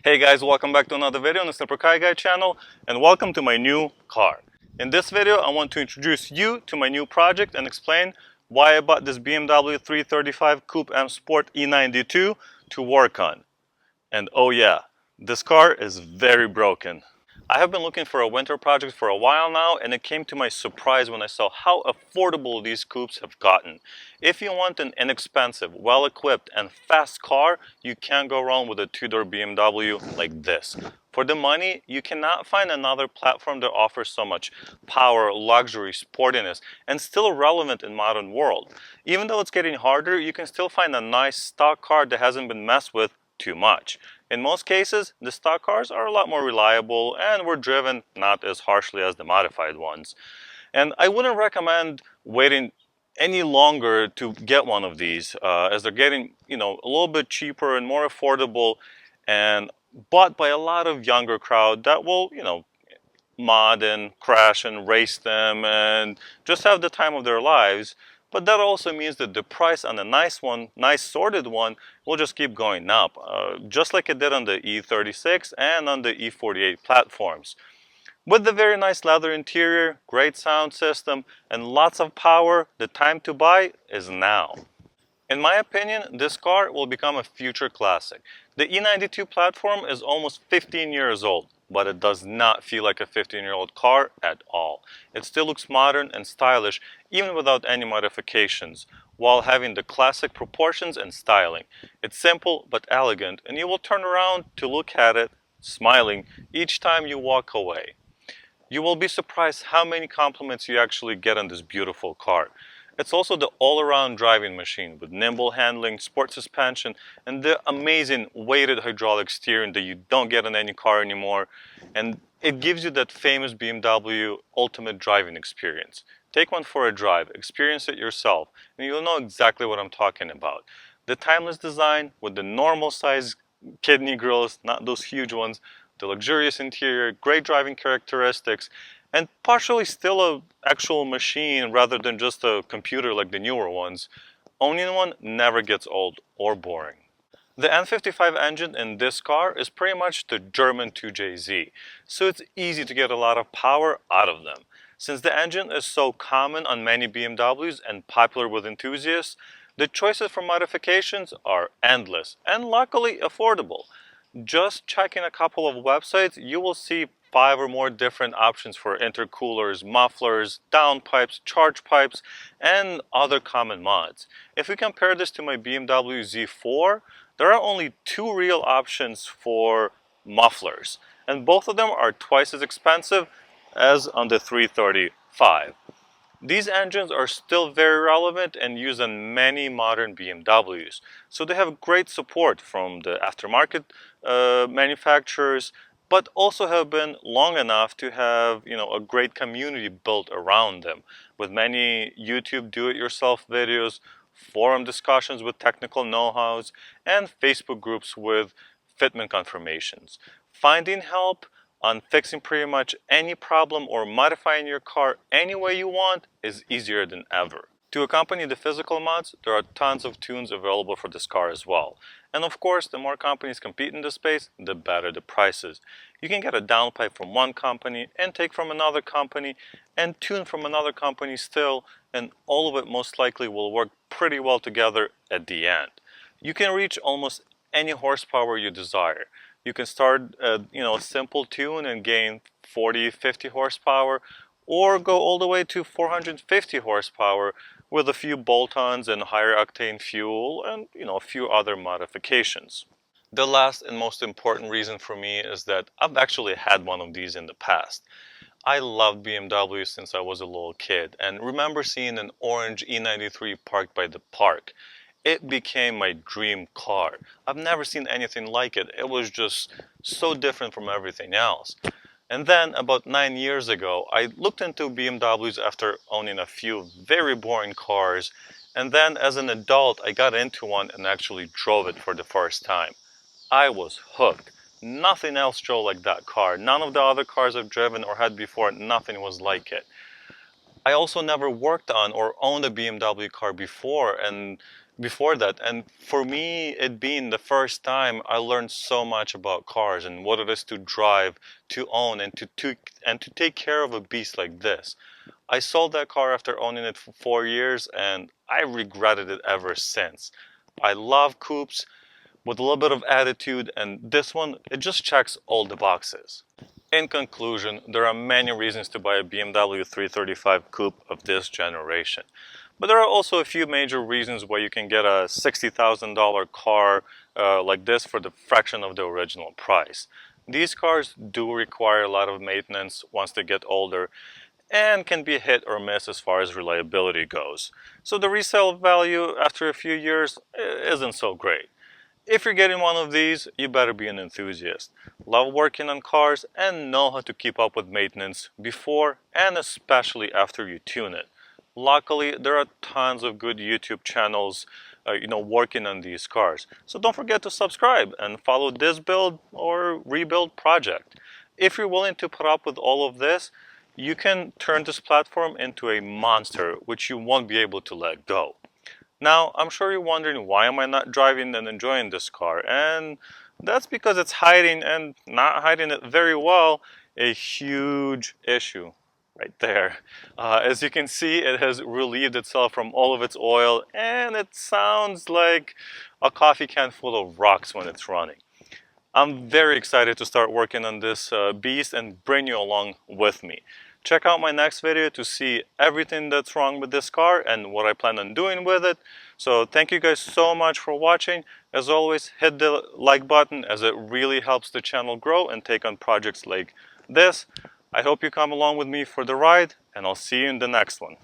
Hey guys, welcome back to another video on the Snipper Car Guy channel, and welcome to my new car. In this video, I want to introduce you to my new project and explain why I bought this BMW 335 Coupe M Sport E92 to work on. And oh yeah, this car is very broken. I have been looking for a winter project for a while now, and it came to my surprise when I saw how affordable these coupes have gotten. If you want an inexpensive, well-equipped, and fast car, you can't go wrong with a two-door BMW like this. For the money, you cannot find another platform that offers so much power, luxury, sportiness, and still relevant in modern world. Even though it's getting harder, you can still find a nice stock car that hasn't been messed with too much. In most cases, the stock cars are a lot more reliable and were driven not as harshly as the modified ones. And I wouldn't recommend waiting any longer to get one of these, as they're getting, a little bit cheaper and more affordable, and bought by a lot of younger crowd that will, mod and crash and race them and just have the time of their lives. But that also means that the price on a nice one, nice sorted one, will just keep going up, just like it did on the E36 and on the E48 platforms. With the very nice leather interior, great sound system, and lots of power, the time to buy is now. In my opinion, this car will become a future classic. The E92 platform is almost 15 years old, but it does not feel like a 15-year-old car at all. It still looks modern and stylish, even without any modifications, while having the classic proportions and styling. It's simple but elegant, and you will turn around to look at it, smiling, each time you walk away. You will be surprised how many compliments you actually get on this beautiful car. It's also the all-around driving machine with nimble handling, sport suspension, and the amazing weighted hydraulic steering that you don't get on any car anymore. And it gives you that famous BMW ultimate driving experience. Take one for a drive, experience it yourself, and you'll know exactly what I'm talking about. The timeless design with the normal size kidney grills, not those huge ones, the luxurious interior, great driving characteristics, and partially still a actual machine rather than just a computer like the newer ones. Owning one never gets old or boring. The N55 engine in this car is pretty much the German 2JZ, so it's easy to get a lot of power out of them. Since the engine is so common on many BMWs and popular with enthusiasts, the choices for modifications are endless and luckily affordable. Just checking a couple of websites, you will see 5 or more different options for intercoolers, mufflers, downpipes, charge pipes, and other common mods. If we compare this to my BMW Z4, there are only 2 real options for mufflers, and both of them are twice as expensive as on the 335. These engines are still very relevant and used on many modern BMWs, so they have great support from the aftermarket manufacturers, but also have been long enough to have a great community built around them, with many YouTube do-it-yourself videos, forum discussions with technical know-hows, and Facebook groups with fitment confirmations. Finding help on fixing pretty much any problem or modifying your car any way you want is easier than ever. To accompany the physical mods, there are tons of tunes available for this car as well. And of course, the more companies compete in this space, the better the prices. You can get a downpipe from one company, intake from another company, and tune from another company still, and all of it most likely will work pretty well together at the end. You can reach almost any horsepower you desire. You can start at a simple tune and gain 40, 50 horsepower, or go all the way to 450 horsepower with a few bolt-ons and higher octane fuel and a few other modifications. The last and most important reason for me is that I've actually had one of these in the past. I loved BMW since I was a little kid and remember seeing an orange E93 parked by the park. It became my dream car. I've never seen anything like it. It was just so different from everything else. And then about 9 years ago, I looked into BMWs after owning a few very boring cars. And then as an adult, I got into one and actually drove it for the first time. I was hooked. Nothing else drove like that car. None of the other cars I've driven or had before, nothing was like it. I also never worked on or owned a BMW car before, and before that. And for me, it being the first time, I learned so much about cars and what it is to drive, to own, and to take care of a beast like this. I sold that car after owning it for 4 years, and I regretted it ever since. I love coupes with a little bit of attitude, and this one, it just checks all the boxes. In conclusion, there are many reasons to buy a BMW 335 Coupe of this generation. But there are also a few major reasons why you can get a $60,000 car like this for the fraction of the original price. These cars do require a lot of maintenance once they get older and can be hit or miss as far as reliability goes. So the resale value after a few years isn't so great. If you're getting one of these, you better be an enthusiast. Love working on cars and know how to keep up with maintenance before and especially after you tune it. Luckily, there are tons of good YouTube channels working on these cars. So don't forget to subscribe and follow this build or rebuild project. If you're willing to put up with all of this, you can turn this platform into a monster which you won't be able to let go. Now, I'm sure you're wondering, why am I not driving and enjoying this car? And that's because it's hiding, and not hiding it very well, a huge issue right there. As you can see, it has relieved itself from all of its oil, and it sounds like a coffee can full of rocks when it's running. I'm very excited to start working on this beast and bring you along with me. Check out my next video to see everything that's wrong with this car and what I plan on doing with it. So thank you guys so much for watching. As always, hit the like button as it really helps the channel grow and take on projects like this. I hope you come along with me for the ride, and I'll see you in the next one.